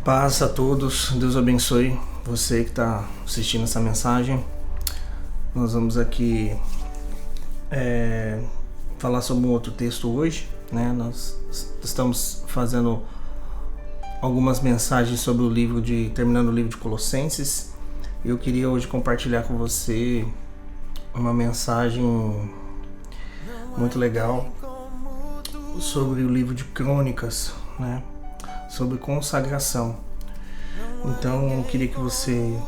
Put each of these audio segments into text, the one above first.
Paz a todos, Deus abençoe você que está assistindo essa mensagem. Nós vamos aqui falar sobre um outro texto hoje, né? Nós estamos fazendo algumas mensagens sobre terminando o livro de Colossenses. Eu queria hoje compartilhar com você uma mensagem muito legal sobre o livro de Crônicas, né? Sobre consagração. Então eu queria que você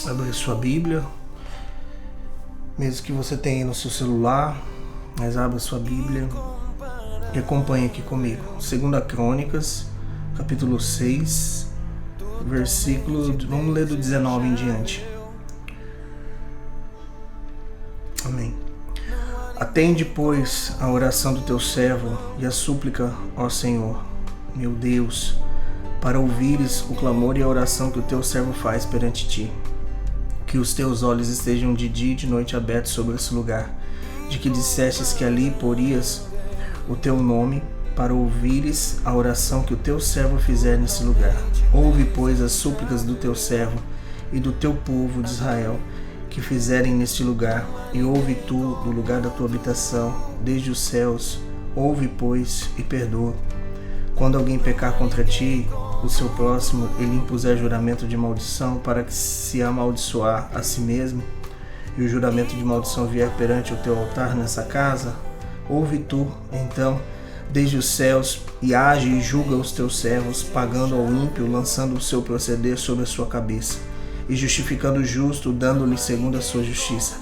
abrisse sua Bíblia, mesmo que você tenha no seu celular, mas abra sua Bíblia e acompanhe aqui comigo. 2 Crônicas, capítulo 6, versículo, vamos ler do 19 em diante. Amém. Atende, pois, a oração do teu servo e a súplica ao Senhor, meu Deus, para ouvires o clamor e a oração que o teu servo faz perante ti. Que os teus olhos estejam de dia e de noite abertos sobre esse lugar, de que dissestes que ali porias o teu nome, para ouvires a oração que o teu servo fizer nesse lugar. Ouve, pois, as súplicas do teu servo e do teu povo de Israel, que fizerem neste lugar, e ouve tu do lugar da tua habitação, desde os céus. Ouve, pois, e perdoa. Quando alguém pecar contra ti, o seu próximo, ele impuser juramento de maldição para que se amaldiçoar a si mesmo, e o juramento de maldição vier perante o teu altar nessa casa, ouve tu, então, desde os céus, e age e julga os teus servos, pagando ao ímpio, lançando o seu proceder sobre a sua cabeça, e justificando o justo, dando-lhe segundo a sua justiça.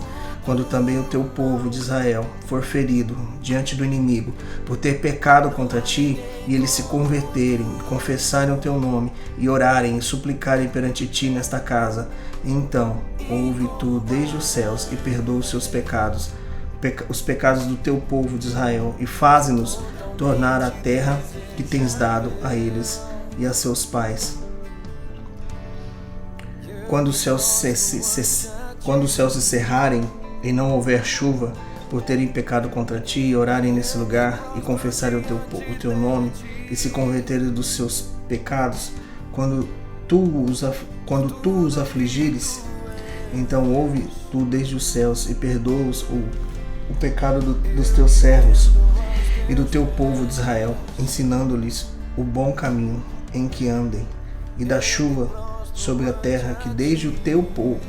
Quando também o teu povo de Israel for ferido diante do inimigo por ter pecado contra ti, e eles se converterem, confessarem o teu nome, e orarem e suplicarem perante ti nesta casa, então ouve tu desde os céus e perdoa os seus pecados, os pecados do teu povo de Israel, e faze-nos tornar a terra que tens dado a eles e a seus pais. Quando os céus se cerrarem e não houver chuva, por terem pecado contra ti, e orarem nesse lugar, e confessarem o teu nome, e se converterem dos seus pecados, quando tu os afligires, então ouve tu desde os céus, e perdoa o pecado dos teus servos e do teu povo de Israel, ensinando-lhes o bom caminho em que andem, e da chuva sobre a terra que desde ao teu povo,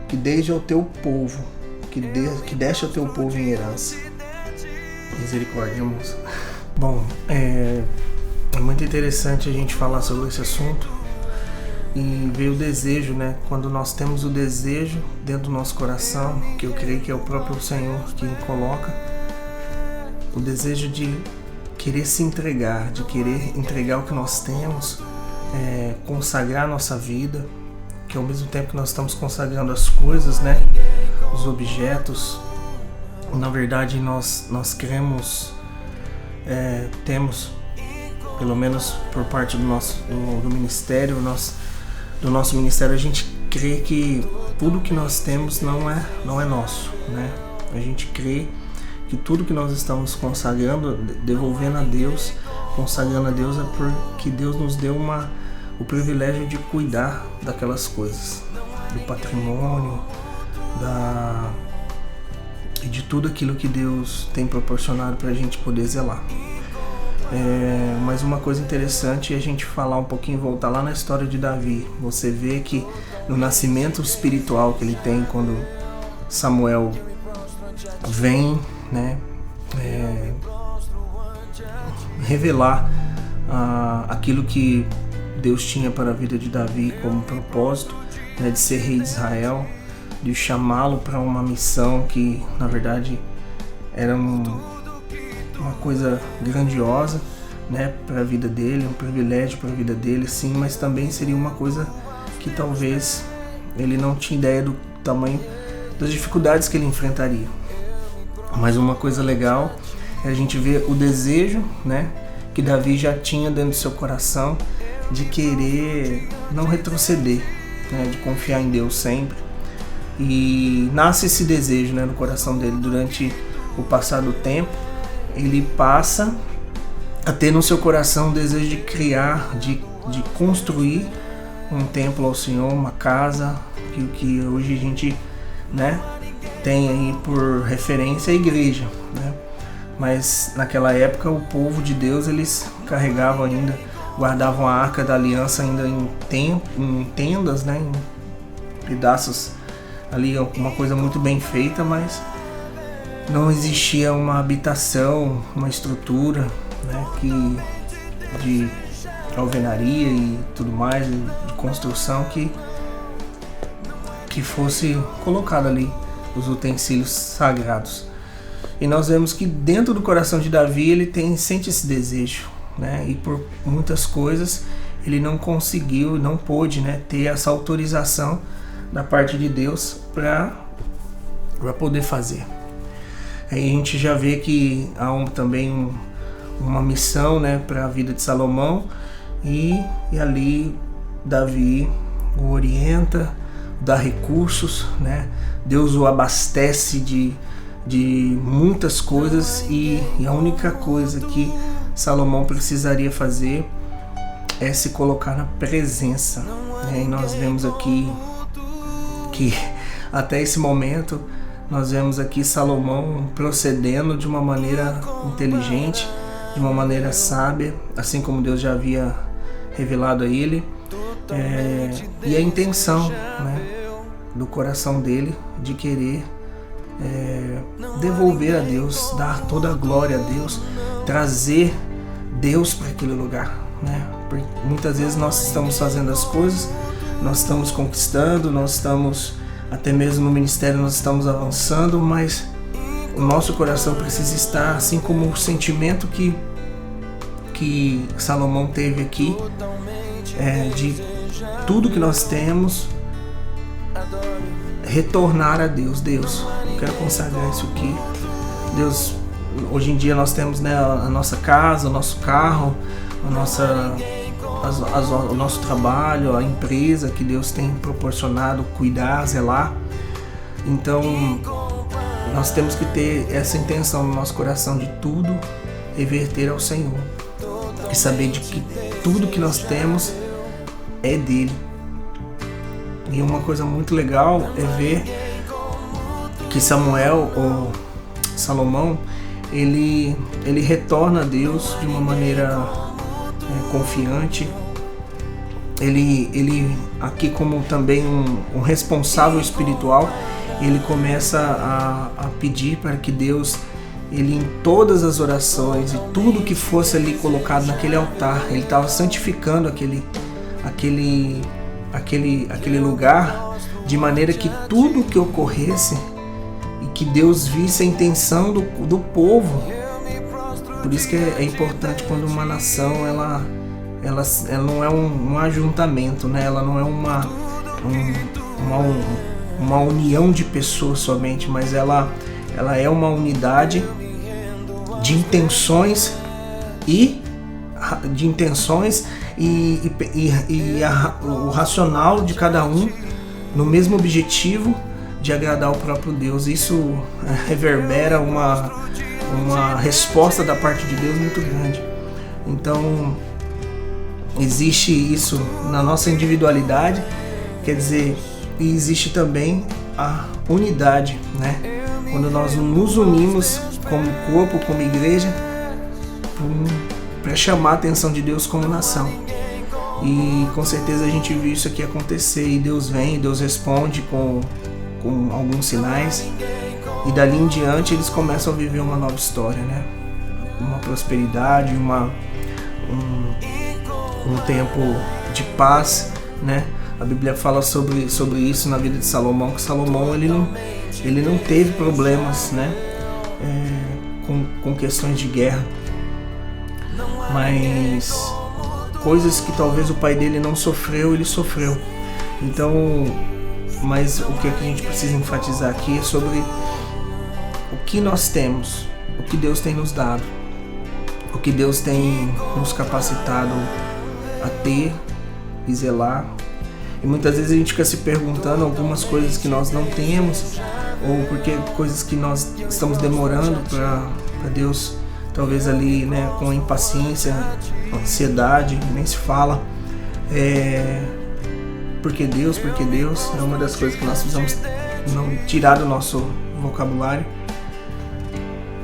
que deste ao teu povo em herança. Misericórdia, irmãos. Bom, é muito interessante a gente falar sobre esse assunto e ver o desejo, né? Quando nós temos o desejo dentro do nosso coração, que eu creio que é o próprio Senhor que coloca, o desejo de querer se entregar, de querer entregar o que nós temos, consagrar a nossa vida, que ao mesmo tempo que nós estamos consagrando as coisas, né, os objetos, na verdade nós queremos, temos, pelo menos por parte do nosso ministério, do nosso ministério, a gente crê que tudo que nós temos não é nosso, né? A gente crê que tudo que nós estamos consagrando, devolvendo a Deus, consagrando a Deus, é porque Deus nos deu o privilégio de cuidar daquelas coisas, do patrimônio, e de tudo aquilo que Deus tem proporcionado para a gente poder zelar. Mas uma coisa interessante é a gente falar um pouquinho, voltar lá na história de Davi. Você vê que no nascimento espiritual que ele tem, quando Samuel vem, né, revelar aquilo que Deus tinha para a vida de Davi como propósito, né, de ser rei de Israel, de chamá-lo para uma missão que, na verdade, era uma coisa grandiosa, né, para a vida dele, um privilégio para a vida dele, sim, mas também seria uma coisa que talvez ele não tinha ideia do tamanho das dificuldades que ele enfrentaria. Mas uma coisa legal é a gente ver o desejo, né, que Davi já tinha dentro do seu coração, de querer não retroceder, né, de confiar em Deus sempre. E nasce esse desejo, né, no coração dele durante o passar do tempo. Ele passa a ter no seu coração o desejo de criar, de de construir um templo ao Senhor, uma casa, que hoje a gente, né, tem aí por referência a igreja, né? Mas naquela época o povo de Deus, eles carregavam ainda, guardavam a Arca da Aliança ainda em tendas, né, em pedaços ali, uma coisa muito bem feita, mas não existia uma habitação, uma estrutura, né, de alvenaria e tudo mais, de construção que fosse colocado ali os utensílios sagrados. E nós vemos que dentro do coração de Davi ele sente esse desejo, né? E por muitas coisas ele não conseguiu, não pôde, né, ter essa autorização da parte de Deus para poder fazer. Aí a gente já vê que há também uma missão, né, para a vida de Salomão, e ali Davi o orienta, dá recursos, né? Deus o abastece de muitas coisas, e a única coisa que Salomão precisaria fazer é se colocar na presença, né? E nós vemos aqui que até esse momento nós vemos aqui Salomão procedendo de uma maneira inteligente, de uma maneira sábia, assim como Deus já havia revelado a ele, e a intenção, né, do coração dele de querer devolver a Deus, dar toda a glória a Deus, trazer Deus para aquele lugar, né? Porque muitas vezes nós estamos fazendo as coisas, nós estamos conquistando, nós estamos até mesmo no ministério, nós estamos avançando, mas o nosso coração precisa estar, assim como o sentimento que Salomão teve aqui, de tudo que nós temos retornar a Deus. Deus, eu quero consagrar isso aqui. Deus, hoje em dia nós temos, né, a nossa casa, o nosso carro, o nosso trabalho, a empresa que Deus tem proporcionado cuidar, zelar. Então nós temos que ter essa intenção no nosso coração de tudo reverter ao Senhor e saber de que tudo que nós temos é dele. E uma coisa muito legal é ver que Salomão, ele retorna a Deus de uma maneira confiante. Ele aqui, como também um responsável espiritual, ele começa a pedir para que Deus, ele, em todas as orações e tudo que fosse ali colocado naquele altar, ele estava santificando aquele lugar, de maneira que tudo que ocorresse e que Deus visse a intenção do povo. Por isso que é importante quando uma nação ela não é um ajuntamento, né? Ela não é uma união de pessoas somente, mas ela é uma unidade de intenções e o racional de cada um no mesmo objetivo de agradar o próprio Deus. Isso reverbera uma resposta da parte de Deus muito grande. Então existe isso na nossa individualidade, quer dizer, e existe também a unidade, né? Quando nós nos unimos como corpo, como igreja, para chamar a atenção de Deus como nação. E com certeza a gente viu isso aqui acontecer, e Deus vem, Deus responde com alguns sinais, e dali em diante eles começam a viver uma nova história, né? Uma prosperidade, um tempo de paz, né? A Bíblia fala sobre isso na vida de Salomão, que Salomão ele não teve problemas, né? Com questões de guerra, mas coisas que talvez o pai dele não sofreu, ele sofreu. Então, mas o que a gente precisa enfatizar aqui é sobre o que nós temos, o que Deus tem nos dado, o que Deus tem nos capacitado a ter e zelar. E muitas vezes a gente fica se perguntando algumas coisas que nós não temos, ou porque coisas que nós estamos demorando para Deus, talvez ali, né, com impaciência, ansiedade, nem se fala. Porque Deus é uma das coisas que nós precisamos não tirar do nosso vocabulário,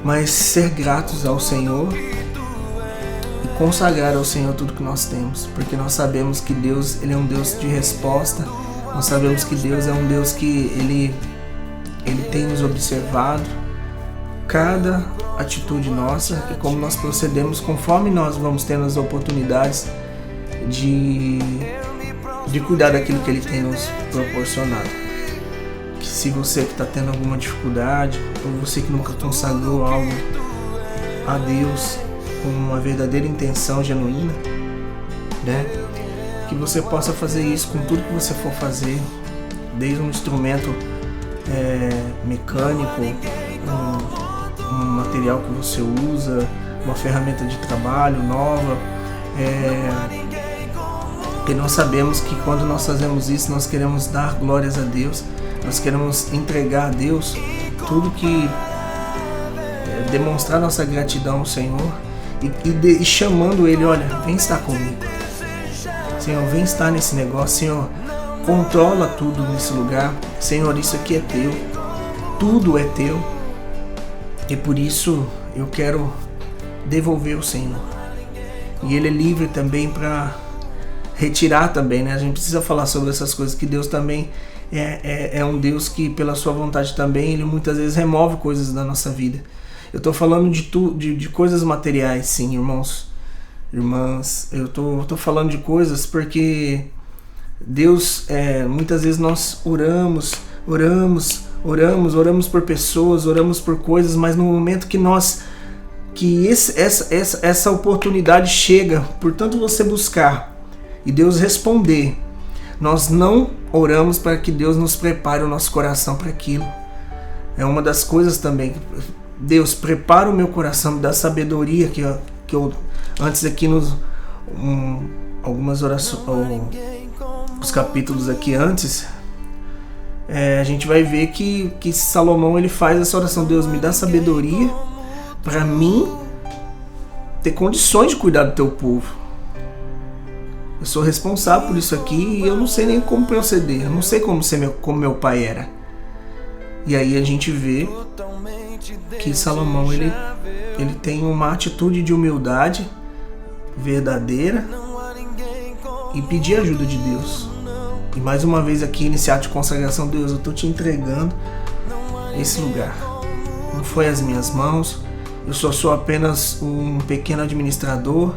mas ser gratos ao Senhor e consagrar ao Senhor tudo que nós temos, porque nós sabemos que Deus, Ele é um Deus de resposta, nós sabemos que Deus é um Deus que Ele tem nos observado, cada atitude nossa e como nós procedemos conforme nós vamos tendo as oportunidades de cuidar daquilo que Ele tem nos proporcionado. Que se você que está tendo alguma dificuldade, ou você que nunca consagrou algo a Deus com uma verdadeira intenção genuína, né? Que você possa fazer isso com tudo que você for fazer, desde um instrumento mecânico, um material que você usa, uma ferramenta de trabalho nova, e nós sabemos que quando nós fazemos isso, nós queremos dar glórias a Deus, nós queremos entregar a Deus tudo que demonstrar nossa gratidão ao Senhor e chamando Ele, olha, vem estar comigo, Senhor, vem estar nesse negócio, Senhor, controla tudo nesse lugar, Senhor, isso aqui é teu, tudo é teu, e por isso eu quero devolver ao Senhor, e Ele é livre também para retirar também, né? A gente precisa falar sobre essas coisas, que Deus também é um Deus que pela sua vontade também, Ele muitas vezes remove coisas da nossa vida. Eu estou falando de coisas materiais, sim, irmãos, irmãs, eu tô falando de coisas porque Deus, muitas vezes nós oramos por pessoas, oramos por coisas, mas no momento que essa oportunidade chega, portanto você buscar e Deus responder, nós não oramos para que Deus nos prepare o nosso coração para aquilo. É uma das coisas também. Deus, prepara o meu coração, me dá sabedoria, que eu antes aqui algumas orações, os capítulos aqui antes, a gente vai ver que Salomão ele faz essa oração: Deus, me dá sabedoria para mim ter condições de cuidar do teu povo. Eu sou responsável por isso aqui e eu não sei nem como proceder. Eu não sei como meu pai era. E aí a gente vê que Salomão ele tem uma atitude de humildade verdadeira e pedir ajuda de Deus. E mais uma vez aqui nesse ato de consagração, Deus, eu estou te entregando esse lugar. Não foi as minhas mãos. Eu só sou apenas um pequeno administrador.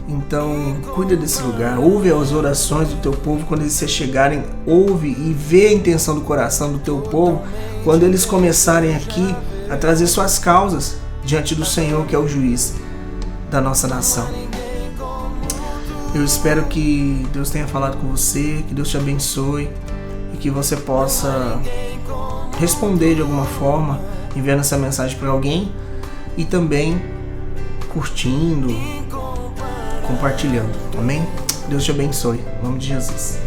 Então, cuida desse lugar, ouve as orações do teu povo quando eles se chegarem, ouve e vê a intenção do coração do teu povo quando eles começarem aqui a trazer suas causas diante do Senhor, que é o juiz da nossa nação. Eu espero que Deus tenha falado com você, que Deus te abençoe e que você possa responder de alguma forma, enviando essa mensagem para alguém e também curtindo, compartilhando, amém? Deus te abençoe, em nome de Jesus.